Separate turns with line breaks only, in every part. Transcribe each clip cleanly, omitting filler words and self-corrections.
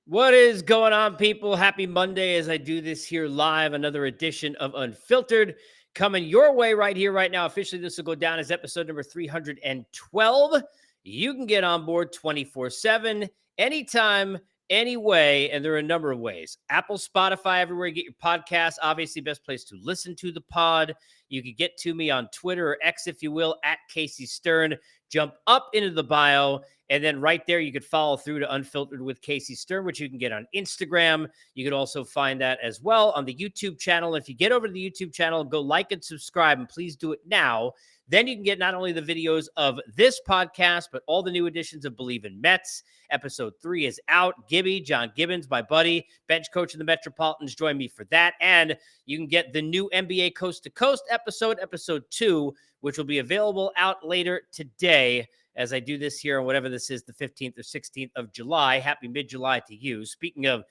What is going on, people? Happy Monday as I do this here live. Another edition of Unfiltered coming your way right here, right now. Officially, this will go down as episode number 312. You can get on board 24/7, anytime, any way, and there are a number of ways. Apple, Spotify, everywhere you get your podcasts. Obviously, best place to listen to the pod. You can get to me on Twitter or X, if you will, at Casey Stern. Jump up into the bio. And then right there, you could follow through to Unfiltered with Casey Stern, which you can get on Instagram. You could also find that as well on the YouTube channel. If you get over to the YouTube channel, go like and subscribe, and please do it now. Then you can get not only the videos of this podcast, but all the new editions of Believe in Mets. Episode 3 is out. Gibby, John Gibbons, my buddy, bench coach of the Metropolitans, join me for that. And you can get the new NBA Coast to Coast episode 2, which will be available out later today as I do this here on whatever this is, the 15th or 16th of July. Happy mid-July to you. Speaking of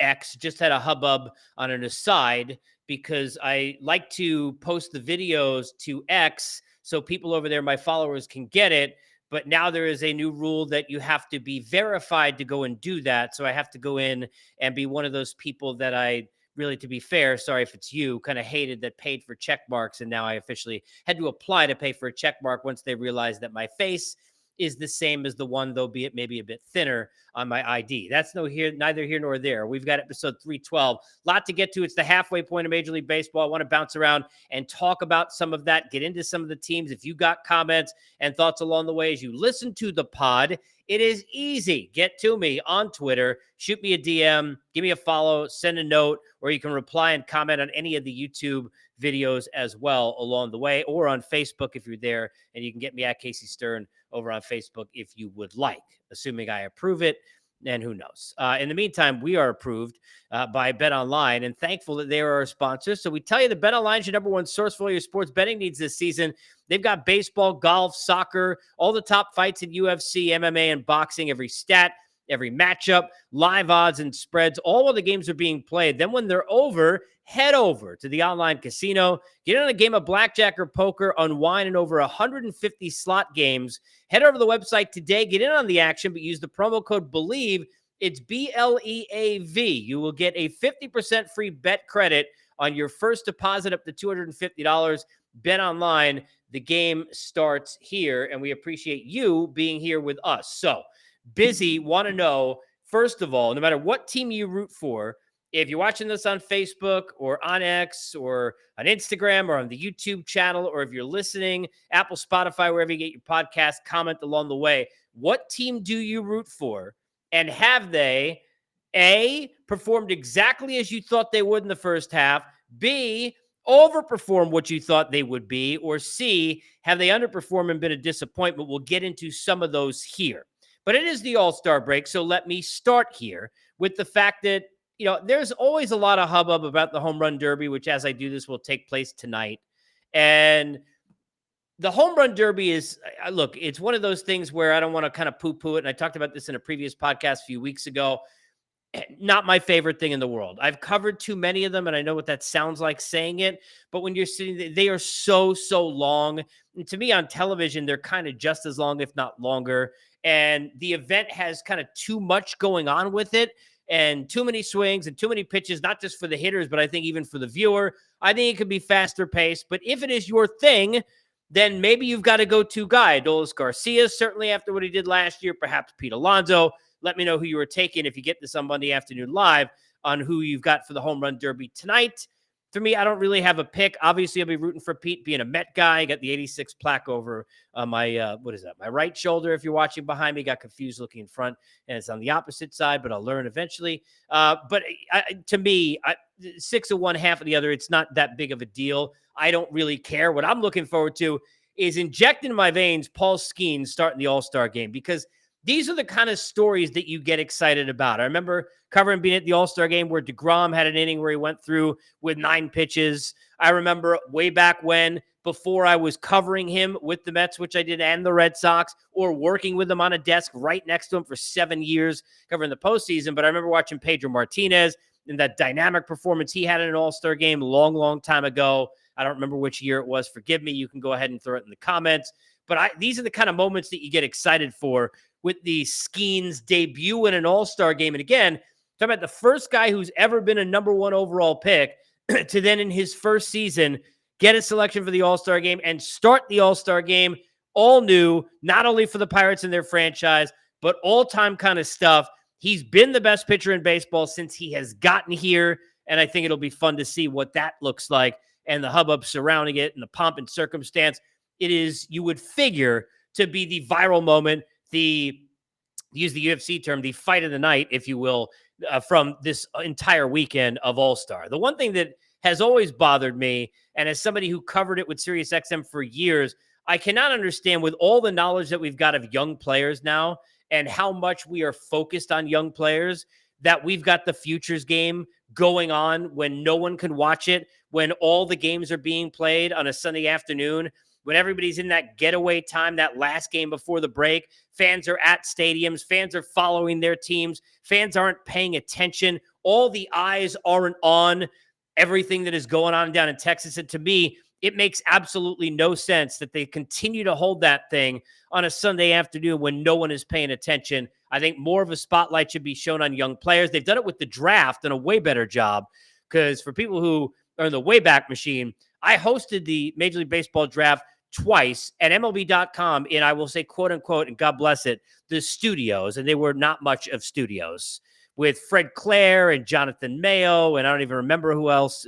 X, just had a hubbub on an aside because I like to post the videos to X so people over there, my followers, can get it. But now there is a new rule that you have to be verified to go and do that. So I have to go in and be one of those people that I really, to be fair, sorry if it's you, kind of hated that paid for check marks. And now I officially had to apply to pay for a check mark once they realized that my face is the same as the one, though, be it maybe a bit thinner on my ID. That's neither here nor there. We've got episode 312. A lot to get to. It's the halfway point of Major League Baseball. I want to bounce around and talk about some of that, get into some of the teams. If you got comments and thoughts along the way as you listen to the pod, it is easy. Get to me on Twitter. Shoot me a DM. Give me a follow. Send a note. Or you can reply and comment on any of the YouTube videos as well along the way, or on Facebook if you're there. And you can get me at Casey Stern over on Facebook if you would like, assuming I approve it. And who knows? In the meantime, we are approved by BetOnline and thankful that they are our sponsors. So we tell you that BetOnline is your number one source for all your sports betting needs this season. They've got baseball, golf, soccer, all the top fights in UFC, MMA, and boxing, every stat, every matchup, live odds and spreads. All of the games are being played. Then when they're over, head over to the online casino, get in a game of blackjack or poker, unwind in over 150 slot games. Head over to the website today, get in on the action, but use the promo code BELIEVE. It's BLEAV. You will get a 50% free bet credit on your first deposit up to $250. Bet online. The game starts here, and we appreciate you being here with us. So, busy, want to know, first of all, no matter what team you root for, if you're watching this on Facebook or on X or on Instagram or on the YouTube channel, or if you're listening, Apple, Spotify, wherever you get your podcast, comment along the way. What team do you root for? And have they, A, performed exactly as you thought they would in the first half, B, overperformed what you thought they would be, or C, have they underperformed and been a disappointment? We'll get into some of those here. But it is the All-Star break, so let me start here with the fact that, there's always a lot of hubbub about the Home Run Derby, which as I do this will take place tonight. And the Home Run Derby is, look, it's one of those things where I don't want to kind of poo-poo it. And I talked about this in a previous podcast a few weeks ago. Not my favorite thing in the world. I've covered too many of them, and I know what that sounds like saying it. But when you're sitting there, they are so long. And to me on television, they're kind of just as long, if not longer. And the event has kind of too much going on with it, and too many swings and too many pitches, not just for the hitters, but I think even for the viewer. I think it could be faster paced. But if it is your thing, then maybe you've got a go-to guy. Adolis Garcia, certainly after what he did last year, perhaps Pete Alonso. Let me know who you were taking if you get this on Monday afternoon live on who you've got for the Home Run Derby tonight. For me, I don't really have a pick. Obviously, I'll be rooting for Pete, being a Met guy. Got the 86 plaque over my, my right shoulder. If you're watching behind me, got confused looking in front, and it's on the opposite side, but I'll learn eventually. But to me, 6 of one, half of the other, it's not that big of a deal. I don't really care. What I'm looking forward to is injecting in my veins Paul Skeens starting the All-Star game, because these are the kind of stories that you get excited about. I remember covering being at the All-Star game where DeGrom had an inning where he went through with 9 pitches. I remember way back when, before I was covering him with the Mets, which I did, and the Red Sox, or working with him on a desk right next to him for 7 years covering the postseason. But I remember watching Pedro Martinez and that dynamic performance he had in an All-Star game long time ago. I don't remember which year it was. Forgive me. You can go ahead and throw it in the comments. But these are the kind of moments that you get excited for with the Skeens debut in an all-star game. And again, talking about the first guy who's ever been a number one overall pick to then in his first season get a selection for the all-star game and start the all-star game all new, not only for the Pirates and their franchise, but all-time kind of stuff. He's been the best pitcher in baseball since he has gotten here, and I think it'll be fun to see what that looks like and the hubbub surrounding it and the pomp and circumstance. It is, you would figure, to be the viral moment, use the UFC term, the fight of the night, if you will, from this entire weekend of All-Star. The one thing that has always bothered me, and as somebody who covered it with SiriusXM for years, I cannot understand, with all the knowledge that we've got of young players now and how much we are focused on young players, that we've got the futures game going on when no one can watch it, when all the games are being played on a Sunday afternoon, when everybody's in that getaway time, that last game before the break. Fans are at stadiums. Fans are following their teams. Fans aren't paying attention. All the eyes aren't on everything that is going on down in Texas. And to me, it makes absolutely no sense that they continue to hold that thing on a Sunday afternoon when no one is paying attention. I think more of a spotlight should be shown on young players. They've done it with the draft and a way better job, because for people who are in the Wayback Machine, I hosted the Major League Baseball draft twice at MLB.com, and I will say, quote unquote, and God bless it, the studios, and they were not much of studios, with Fred Clare and Jonathan Mayo, and I don't even remember who else,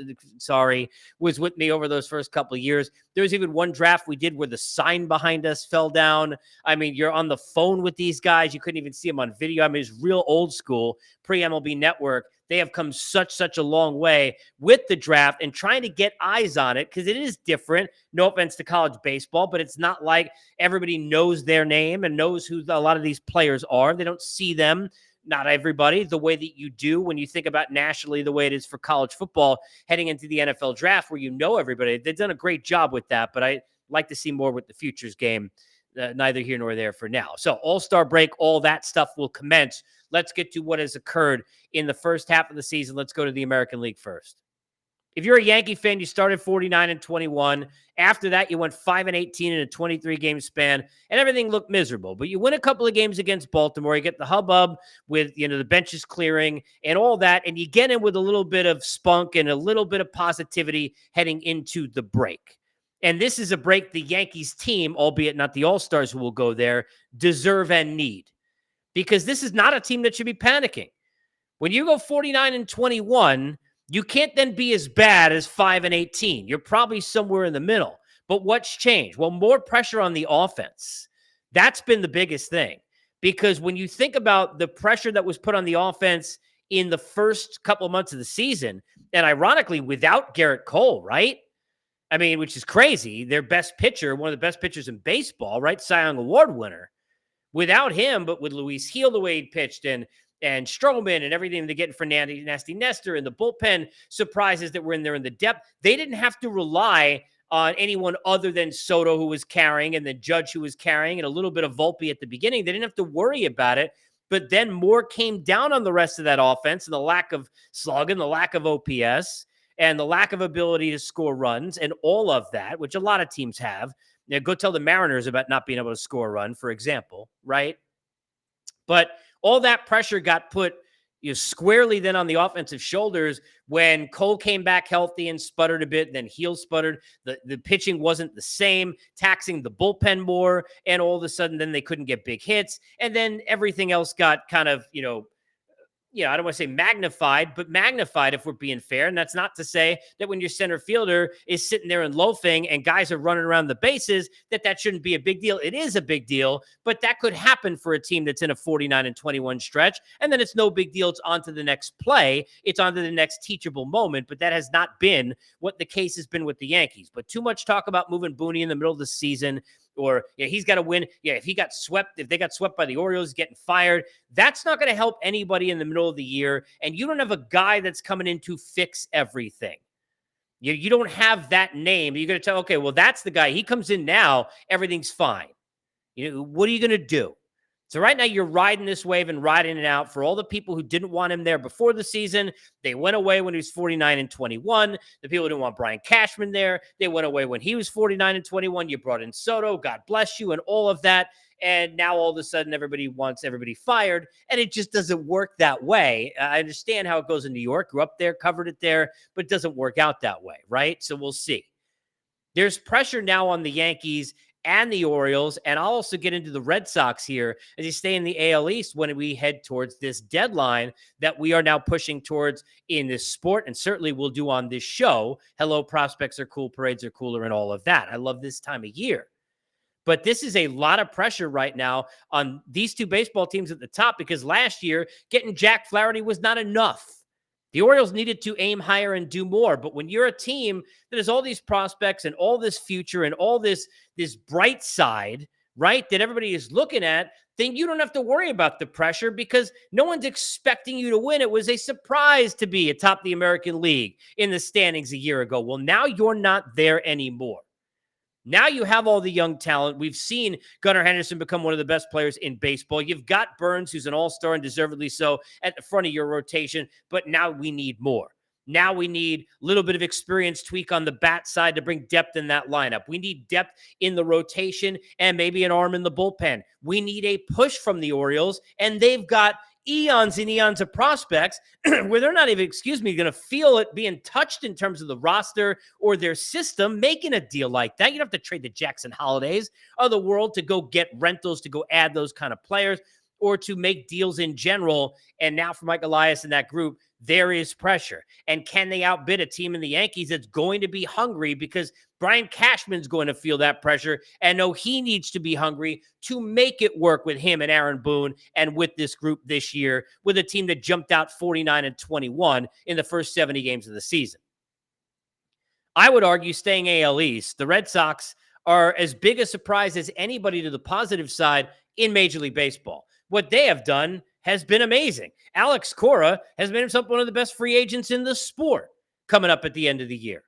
was with me over those first couple of years. There was even one draft we did where the sign behind us fell down. I mean, you're on the phone with these guys. You couldn't even see them on video. I mean, it's real old school, pre-MLB Network. They have come such a long way with the draft and trying to get eyes on it, because it is different. No offense to college baseball, but it's not like everybody knows their name and knows who a lot of these players are. They don't see them, not everybody, the way that you do when you think about nationally the way it is for college football heading into the NFL draft, where you know everybody. They've done a great job with that, but I like to see more with the futures game. Neither here nor there for now. So All-Star break, all that stuff will commence. Let's get to what has occurred in the first half of the season. Let's go to the American League first. If you're a Yankee fan, you started 49-21. After that, you went 5-18 in a 23-game span, and everything looked miserable. But you win a couple of games against Baltimore. You get the hubbub with, the benches clearing and all that, and you get in with a little bit of spunk and a little bit of positivity heading into the break. And this is a break the Yankees team, albeit not the All-Stars who will go there, deserve and need. Because this is not a team that should be panicking. When you go 49-21, you can't then be as bad as 5-18. You're probably somewhere in the middle. But what's changed? Well, more pressure on the offense. That's been the biggest thing. Because when you think about the pressure that was put on the offense in the first couple of months of the season, and ironically, without Garrett Cole, right? I mean, which is crazy. Their best pitcher, one of the best pitchers in baseball, right? Cy Young Award winner. Without him, but with Luis Gil the way he pitched and Stroman and everything they get for Nasty Nestor and the bullpen surprises that were in there in the depth, they didn't have to rely on anyone other than Soto, who was carrying, and then Judge, who was carrying, and a little bit of Volpe at the beginning. They didn't have to worry about it. But then more came down on the rest of that offense, and the lack of slugging, the lack of OPS, and the lack of ability to score runs, and all of that, which a lot of teams have. Now, go tell the Mariners about not being able to score a run, for example, right? But all that pressure got put squarely then on the offensive shoulders when Cole came back healthy and sputtered a bit, then Gil sputtered. The pitching wasn't the same, taxing the bullpen more, and all of a sudden then they couldn't get big hits, and then everything else got kind of, I don't want to say magnified, but magnified if we're being fair. And that's not to say that when your center fielder is sitting there and loafing and guys are running around the bases, that shouldn't be a big deal. It is a big deal, but that could happen for a team that's in a 49-21 stretch. And then it's no big deal. It's on to the next play. It's on to the next teachable moment. But that has not been what the case has been with the Yankees. But too much talk about moving Booney in the middle of the season, or he's got to win. If they got swept by the Orioles, getting fired, that's not going to help anybody in the middle of the year. And you don't have a guy that's coming in to fix everything. You don't have that name. You're going to tell, okay, well, that's the guy. He comes in now, everything's fine. What are you going to do? So right now you're riding this wave and riding it out for all the people who didn't want him there before the season. They went away when he was 49-21. The people who didn't want Brian Cashman there, they went away when he was 49-21. You brought in Soto, God bless you, and all of that. And now all of a sudden everybody wants everybody fired, and it just doesn't work that way. I understand how it goes in New York, grew up there, covered it there, but it doesn't work out that way, right? So we'll see. There's pressure now on the Yankees and the Orioles, and I'll also get into the Red Sox here as you stay in the AL East when we head towards this deadline that we are now pushing towards in this sport, and certainly we'll do on this show. Hello, prospects are cool, parades are cooler, and all of that. I love this time of year. But this is a lot of pressure right now on these two baseball teams at the top because last year getting Jack Flaherty was not enough. The Orioles needed to aim higher and do more. But when you're a team that has all these prospects and all this future and all this bright side, right, that everybody is looking at, then you don't have to worry about the pressure because no one's expecting you to win. It was a surprise to be atop the American League in the standings a year ago. Well, now you're not there anymore. Now you have all the young talent. We've seen Gunnar Henderson become one of the best players in baseball. You've got Burns, who's an all-star and deservedly so, at the front of your rotation, but now we need more. Now we need a little bit of experience tweak on the bat side to bring depth in that lineup. We need depth in the rotation and maybe an arm in the bullpen. We need a push from the Orioles, and they've got eons and eons of prospects where they're not even, going to feel it being touched in terms of the roster or their system, making a deal like that. You don't have to trade the Jackson Holidays of the world to go get rentals, to go add those kind of players, or to make deals in general. And now for Mike Elias and that group, there is pressure. And can they outbid a team in the Yankees that's going to be hungry? Because Brian Cashman's going to feel that pressure and know he needs to be hungry to make it work with him and Aaron Boone and with this group this year, with a team that jumped out 49-21 in the first 70 games of the season. I would argue, staying AL East, the Red Sox are as big a surprise as anybody to the positive side in Major League Baseball. What they have done has been amazing. Alex Cora has made himself one of the best free agents in the sport coming up at the end of the year.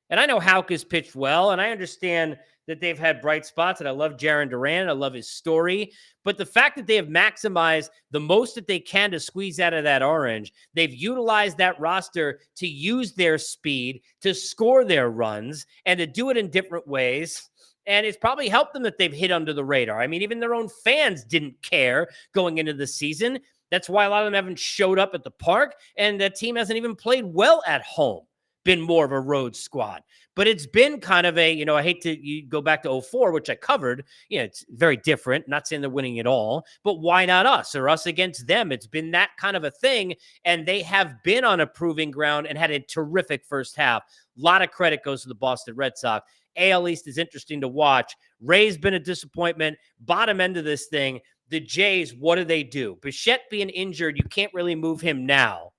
And I know Houck has pitched well, and I understand that they've had bright spots, and I love Jarren Duran. I love his story. But the fact that they have maximized the most that they can to squeeze out of that orange, they've utilized that roster to use their speed, to score their runs, and to do it in different ways. And it's probably helped them that they've hit under the radar. I mean, even their own fans didn't care going into the season. That's why a lot of them haven't showed up at the park, and the team hasn't even played well at home, been more of a road squad. But it's been kind of a, I hate to go back to 04, which I covered. It's very different. Not saying they're winning it all, but why not us or us against them? It's been that kind of a thing, and they have been on a proving ground and had a terrific first half. A lot of credit goes to the Boston Red Sox. AL East is interesting to watch. Ray's been a disappointment. Bottom end of this thing, the Jays, what do? Bichette being injured, you can't really move him now.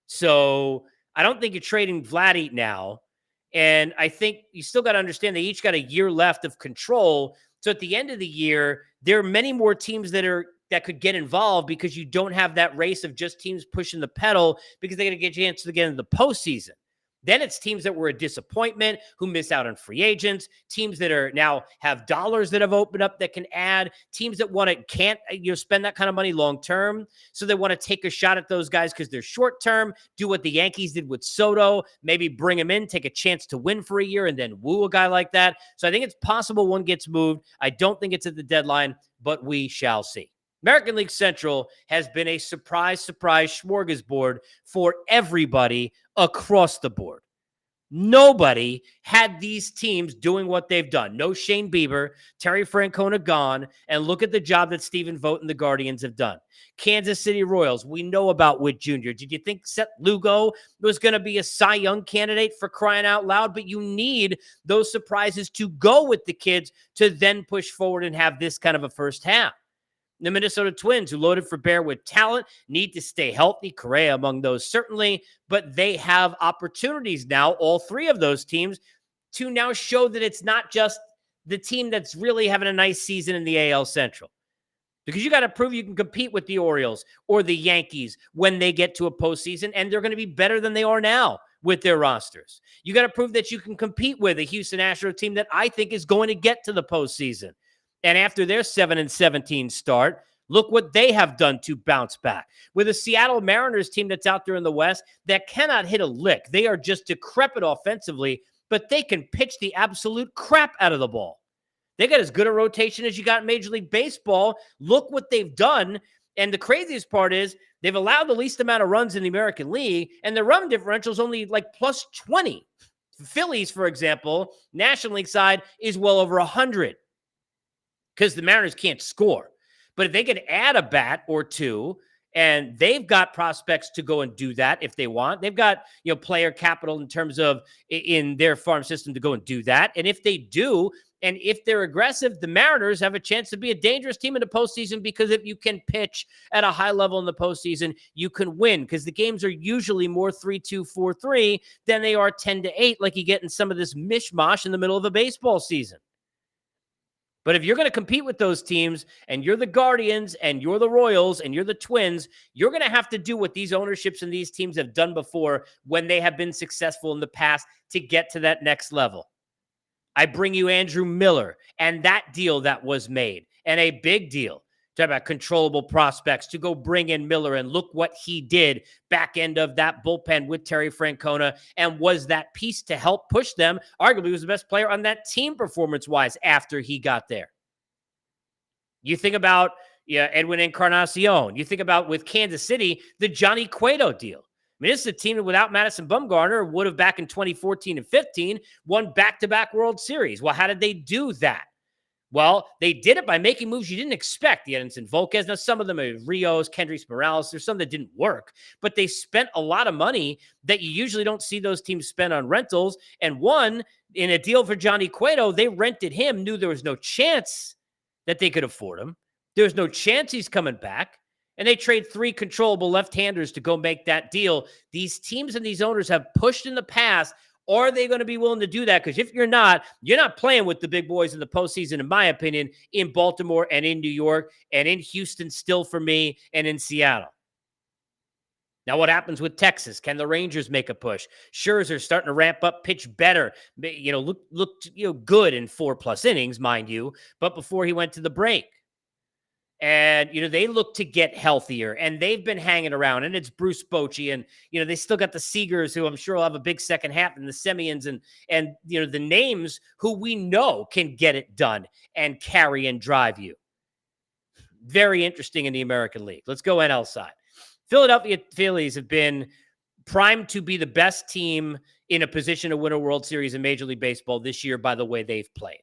So I don't think you're trading Vladdy now. And I think you still got to understand they each got a year left of control. So at the end of the year, there are many more teams that could get involved because you don't have that race of just teams pushing the pedal because they're going to get a chance to get into the postseason. Then it's teams that were a disappointment who miss out on free agents, teams that are now have dollars that have opened up that can add, teams that can't spend that kind of money long term. So they want to take a shot at those guys because they're short term, do what the Yankees did with Soto, maybe bring him in, take a chance to win for a year and then woo a guy like that. So I think it's possible one gets moved. I don't think it's at the deadline, but we shall see. American League Central has been a surprise smorgasbord for everybody across the board. Nobody had these teams doing what they've done. No Shane Bieber, Terry Francona gone, and look at the job that Stephen Vogt and the Guardians have done. Kansas City Royals, we know about Witt Jr. Did you think Seth Lugo was going to be a Cy Young candidate for crying out loud? But you need those surprises to go with the kids to then push forward and have this kind of a first half. The Minnesota Twins, who loaded for bear with talent, need to stay healthy. Correa among those, certainly. But they have opportunities now, all three of those teams, to now show that it's not just the team that's really having a nice season in the AL Central. Because you got to prove you can compete with the Orioles or the Yankees when they get to a postseason, and they're going to be better than they are now with their rosters. You got to prove that you can compete with a Houston Astros team that I think is going to get to the postseason. And after their 7-17 start, look what they have done to bounce back. With a Seattle Mariners team that's out there in the West that cannot hit a lick. They are just decrepit offensively, but they can pitch the absolute crap out of the ball. They got as good a rotation as you got in Major League Baseball. Look what they've done. And the craziest part is they've allowed the least amount of runs in the American League, and the run differential is only like plus 20. Phillies, for example, National League side is well over 100 because the Mariners can't score. But if they could add a bat or two, and they've got prospects to go and do that if they want. They've got, player capital in terms of in their farm system to go and do that. And if they do, and if they're aggressive, the Mariners have a chance to be a dangerous team in the postseason, because if you can pitch at a high level in the postseason, you can win, because the games are usually more 3-2, 4-3 than they are 10-8, like you get in some of this mishmash in the middle of a baseball season. But if you're going to compete with those teams, and you're the Guardians and you're the Royals and you're the Twins, you're going to have to do what these ownerships and these teams have done before when they have been successful in the past to get to that next level. I bring you Andrew Miller and that deal that was made, and a big deal. Talk about controllable prospects to go bring in Miller, and look what he did back end of that bullpen with Terry Francona, and was that piece to help push them. Arguably was the best player on that team performance-wise after he got there. You think about Edwin Encarnacion. You think about with Kansas City, the Johnny Cueto deal. I mean, this is a team that without Madison Bumgarner would have back in 2014 and 15 won back-to-back World Series. Well, how did they do that? Well, they did it by making moves you didn't expect. The Edinson Volquez. Now, some of them are Rios, Kendrys Morales. There's some that didn't work, but they spent a lot of money that you usually don't see those teams spend on rentals. And one, in a deal for Johnny Cueto, they rented him, knew there was no chance that they could afford him. There was no chance he's coming back. And they trade 3 controllable left-handers to go make that deal. These teams and these owners have pushed in the past. Are they going to be willing to do that? Because if you're not playing with the big boys in the postseason, in my opinion, in Baltimore and in New York and in Houston still for me, and in Seattle. Now, what happens with Texas? Can the Rangers make a push? Scherzer starting to ramp up, pitch better, looked good in 4+ innings, mind you, but before he went to the break. And, they look to get healthier, and they've been hanging around, and it's Bruce Bochy, and, they still got the Seagers, who I'm sure will have a big second half, and the Semyons, and the names who we know can get it done and carry and drive you. Very interesting in the American League. Let's go NL side. Philadelphia Phillies have been primed to be the best team in a position to win a World Series in Major League Baseball this year by the way they've played.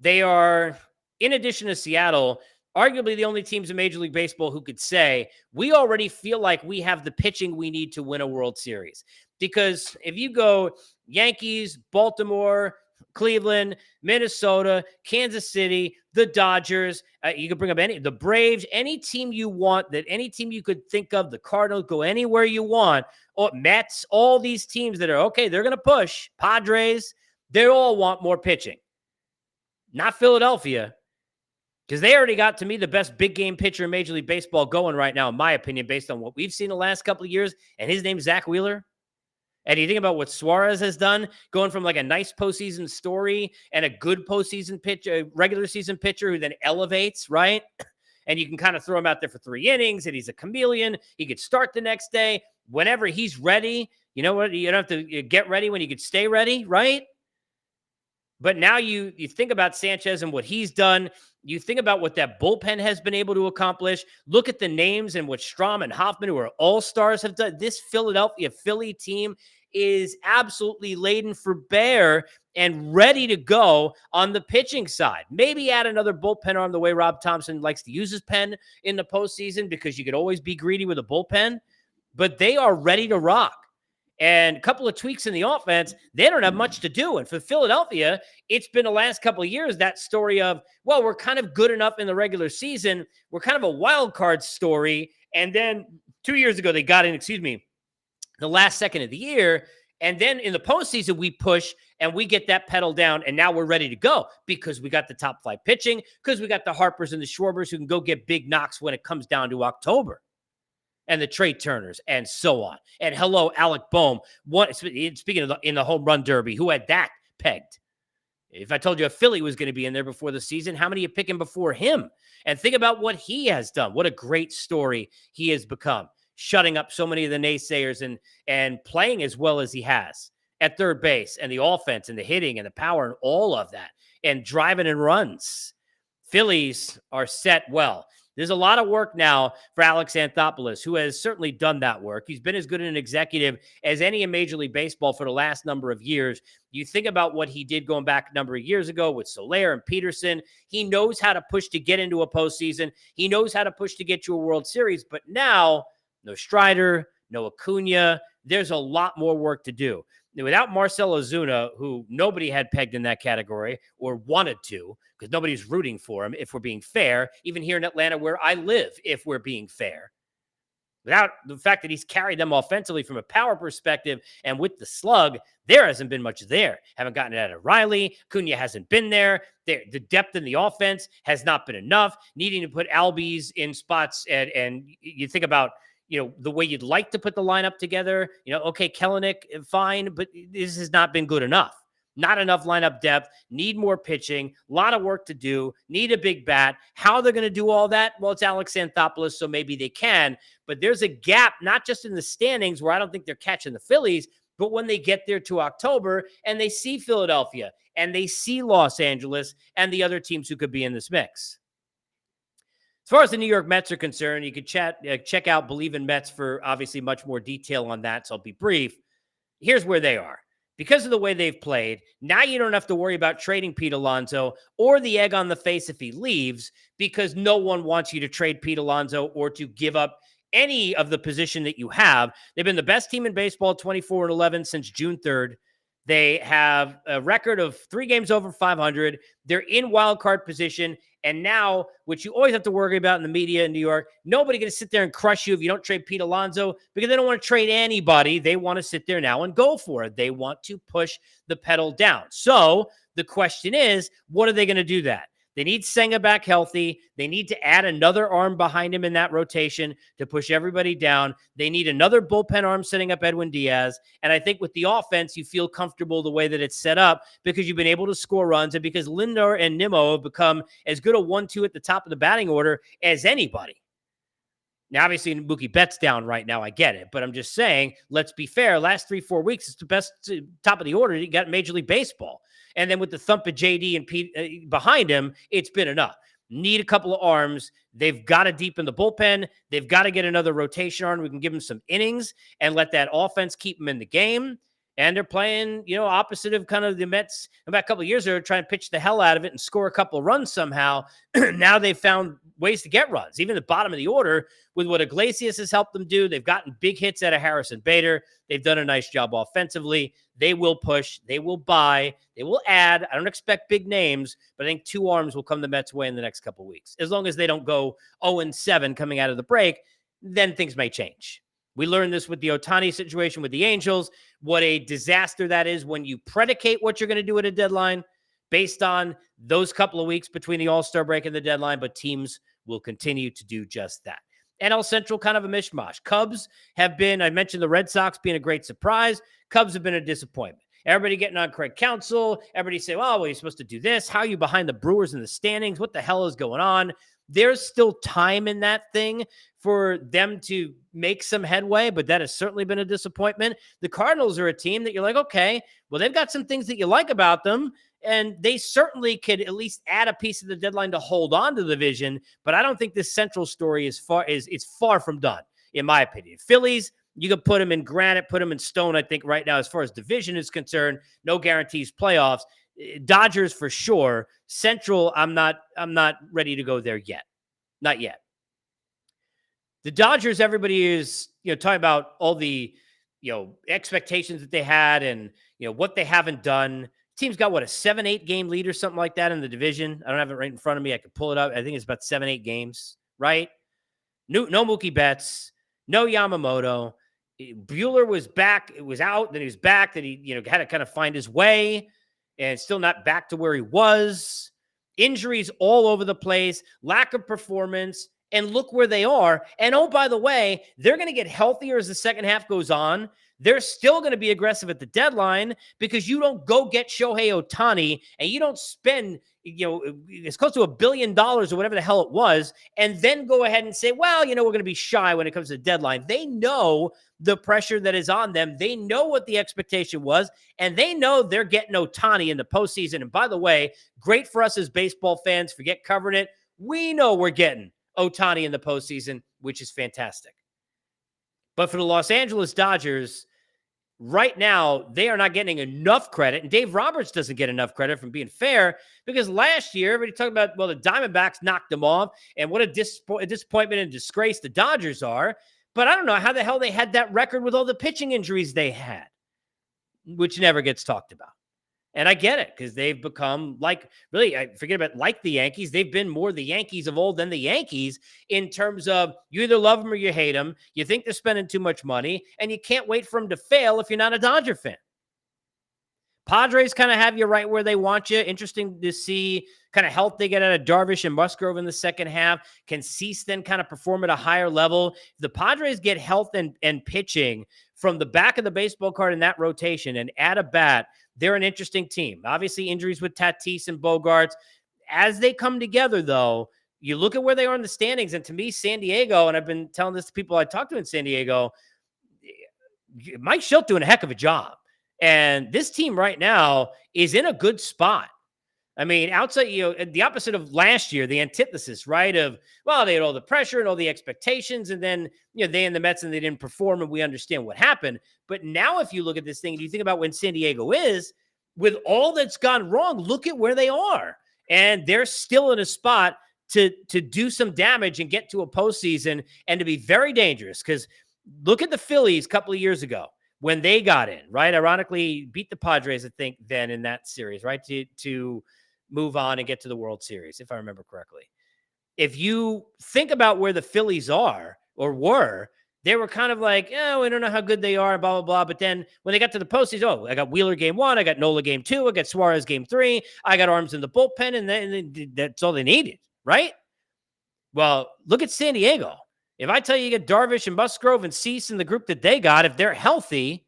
They are, in addition to Seattle, arguably the only teams in Major League Baseball who could say, we already feel like we have the pitching we need to win a World Series. Because if you go Yankees, Baltimore, Cleveland, Minnesota, Kansas City, the Dodgers, you could bring up the Braves, any team you want, any team you could think of, the Cardinals, go anywhere you want, or Mets, all these teams that are, okay, they're going to push, Padres, they all want more pitching. Not Philadelphia. Because they already got, to me, the best big game pitcher in Major League Baseball going right now, in my opinion, based on what we've seen the last couple of years. And his name's Zach Wheeler. And you think about what Suarez has done, going from like a nice postseason story and a good postseason pitcher, regular season pitcher who then elevates, right? And you can kind of throw him out there for 3 innings, and he's a chameleon. He could start the next day. Whenever he's ready, you know what? You don't have to get ready when you could stay ready, right? But now you think about Sanchez and what he's done. You think about what that bullpen has been able to accomplish. Look at the names and what Strahm and Hoffman, who are all-stars, have done. This Philadelphia Philly team is absolutely laden for bear and ready to go on the pitching side. Maybe add another bullpen arm the way Rob Thompson likes to use his pen in the postseason, because you could always be greedy with a bullpen. But they are ready to rock. And a couple of tweaks in the offense, they don't have much to do. And for Philadelphia, it's been the last couple of years that story of, well, we're kind of good enough in the regular season. We're kind of a wild card story. And then 2 years ago, they got in, the last second of the year. And then in the postseason, we push and we get that pedal down. And now we're ready to go because we got the top 5 pitching, because we got the Harpers and the Schwarbers who can go get big knocks when it comes down to October. And the Trey Turners, and so on. And hello, Alec Boehm. Speaking of in the home run derby, who had that pegged? If I told you a Philly was going to be in there before the season, how many are you picking before him? And think about what he has done. What a great story he has become, shutting up so many of the naysayers and playing as well as he has at third base, and the offense and the hitting and the power and all of that. and driving in runs. Phillies are set well. There's a lot of work now for Alex Anthopoulos, who has certainly done that work. He's been as good an executive as any in Major League Baseball for the last number of years. You think about what he did going back a number of years ago with Soler and Peterson. He knows how to push to get into a postseason. He knows how to push to get you a World Series. But now, no Strider, no Acuna. There's a lot more work to do. Without Marcell Ozuna, who nobody had pegged in that category or wanted to, because nobody's rooting for him, if we're being fair, even here in Atlanta where I live, if we're being fair. Without the fact that he's carried them offensively from a power perspective and with the slug, there hasn't been much there. Haven't gotten it out of Riley. Cunha hasn't been there. The depth in the offense has not been enough. Needing to put Albies in spots, and you think about, the way you'd like to put the lineup together, okay, Kellenic, fine, but this has not been good enough. Not enough lineup depth, need more pitching, a lot of work to do, need a big bat. How they're going to do all that? Well, it's Alex Anthopoulos, so maybe they can, but there's a gap, not just in the standings where I don't think they're catching the Phillies, but when they get there to October and they see Philadelphia and they see Los Angeles and the other teams who could be in this mix. As far as the New York Mets are concerned, you could check out Believe in Mets for obviously much more detail on that, so I'll be brief. Here's where they are. Because of the way they've played, now you don't have to worry about trading Pete Alonso or the egg on the face if he leaves, because no one wants you to trade Pete Alonso or to give up any of the position that you have. They've been the best team in baseball 24-11 since June 3rd. They have a record of 3 games over 500. They're in wild card position. And now, which you always have to worry about in the media in New York, nobody going to sit there and crush you if you don't trade Pete Alonso, because they don't want to trade anybody. They want to sit there now and go for it. They want to push the pedal down. So the question is, what are they going to do that? They need Senga back healthy. They need to add another arm behind him in that rotation to push everybody down. They need another bullpen arm setting up Edwin Diaz. And I think with the offense, you feel comfortable the way that it's set up because you've been able to score runs and because Lindor and Nimmo have become as good a 1-2 at the top of the batting order as anybody. Now, obviously, Mookie Betts down right now. I get it. But I'm just saying, let's be fair. Last 3-4 weeks, it's the best top of the order you got in Major League Baseball. And then with the thump of JD and Pete behind him, it's been enough. Need a couple of arms. They've got to deepen the bullpen. They've got to get another rotation arm. We can give them some innings and let that offense keep them in the game. And they're playing, opposite of kind of the Mets about a couple of years ago, trying to pitch the hell out of it and score a couple of runs somehow. Now they've found ways to get runs, even at the bottom of the order with what Iglesias has helped them do. They've gotten big hits out of Harrison Bader. They've done a nice job offensively. They will push. They will buy. They will add. I don't expect big names, but I think 2 arms will come the Mets' way in the next couple of weeks. As long as they don't go 0-7 coming out of the break, then things may change. We learned this with the Ohtani situation with the Angels, what a disaster that is when you predicate what you're going to do at a deadline based on those couple of weeks between the All-Star break and the deadline, but teams will continue to do just that. NL Central, kind of a mishmash. Cubs have been, I mentioned the Red Sox being a great surprise. Cubs have been a disappointment. Everybody getting on Craig Counsell. Everybody say, well, you're supposed to do this. How are you behind the Brewers in the standings? What the hell is going on? There's still time in that thing for them to make some headway, but that has certainly been a disappointment. The Cardinals are a team that you're like, okay, well, they've got some things that you like about them, and they certainly could at least add a piece of the deadline to hold on to the division, but I don't think this Central story is far from done, in my opinion. Phillies, you could put them in granite, put them in stone, I think, right now, as far as division is concerned. No guarantees playoffs. Dodgers for sure. Central, I'm not ready to go there yet. Not yet. The Dodgers, everybody is, talking about all the, expectations that they had and, what they haven't done. Team's got a 7-8 game lead or something like that in the division. I don't have it right in front of me. I could pull it up. I think it's about 7-8 games, right? No Mookie Betts, no Yamamoto. Bueller was back. It was out. Then he was back. Then he, had to kind of find his way and still not back to where he was. Injuries all over the place, lack of performance. And look where they are. And oh, by the way, they're going to get healthier as the second half goes on. They're still going to be aggressive at the deadline because you don't go get Shohei Ohtani and you don't spend, it's close to $1 billion or whatever the hell it was, and then go ahead and say, well, we're going to be shy when it comes to the deadline. They know the pressure that is on them. They know what the expectation was, and they know they're getting Ohtani in the postseason. And by the way, great for us as baseball fans. Forget covering it. We know we're getting Ohtani in the postseason, which is fantastic. But for the Los Angeles Dodgers, right now, they are not getting enough credit. And Dave Roberts doesn't get enough credit from being fair because last year, everybody talked about, well, the Diamondbacks knocked them off and what a disappointment and disgrace the Dodgers are. But I don't know how the hell they had that record with all the pitching injuries they had, which never gets talked about. And I get it because they've become I forget about like the Yankees. They've been more the Yankees of old than the Yankees in terms of you either love them or you hate them. You think they're spending too much money and you can't wait for them to fail if you're not a Dodger fan. Padres kind of have you right where they want you. Interesting to see kind of health they get out of Darvish and Musgrove in the second half. Can Cease then kind of perform at a higher level? If the Padres get health and pitching from the back of the baseball card in that rotation and add a bat, they're an interesting team. Obviously, injuries with Tatis and Bogarts. As they come together, though, you look at where they are in the standings, and to me, San Diego, and I've been telling this to people I talked to in San Diego, Mike Shildt doing a heck of a job. And this team right now is in a good spot. I mean, outside, the opposite of last year, the antithesis, right? Of, well, they had all the pressure and all the expectations, and then, they and the Mets, and they didn't perform, and we understand what happened. But now if you look at this thing and you think about when San Diego is, with all that's gone wrong, look at where they are. And they're still in a spot to do some damage and get to a postseason and to be very dangerous. Because look at the Phillies a couple of years ago when they got in, right? Ironically, beat the Padres, I think, then in that series, right? To move on and get to the World Series, if I remember correctly. If you think about where the Phillies are or were, they were kind of like, we don't know how good they are, blah, blah, blah. But then when they got to the postseason, I got Wheeler game 1, I got Nola game 2, I got Suarez game 3, I got arms in the bullpen, and then that's all they needed, right? Well, look at San Diego. If I tell you get Darvish and Musgrove and Cease in the group that they got, if they're healthy,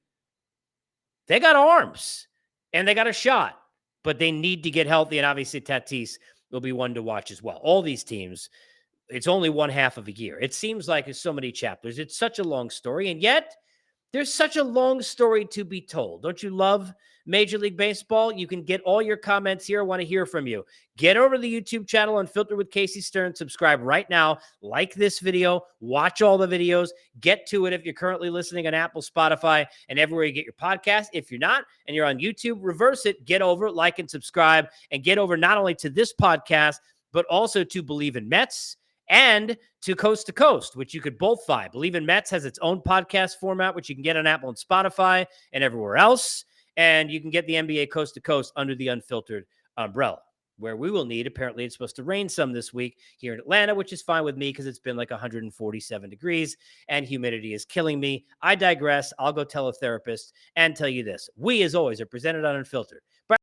they got arms and they got a shot, but they need to get healthy. And obviously Tatis will be one to watch as well. All these teams, it's only one half of a year. It seems like it's so many chapters. It's such a long story. And yet there's such a long story to be told. Don't you love Major League Baseball? You can get all your comments here. I want to hear from you. Get over to the YouTube channel Unfiltered with Casey Stern. Subscribe right now. Like this video. Watch all the videos. Get to it if you're currently listening on Apple, Spotify, and everywhere you get your podcast. If you're not and you're on YouTube, reverse it. Get over, like, and subscribe. And get over not only to this podcast, but also to Believe in Mets and to Coast, which you could both find. Believe in Mets has its own podcast format, which you can get on Apple and Spotify and everywhere else. And you can get the NBA Coast to Coast under the Unfiltered umbrella, where we will need, apparently it's supposed to rain some this week here in Atlanta, which is fine with me because it's been like 147 degrees and humidity is killing me. I digress. I'll go tell a therapist and tell you this. We, as always, are presented on Unfiltered.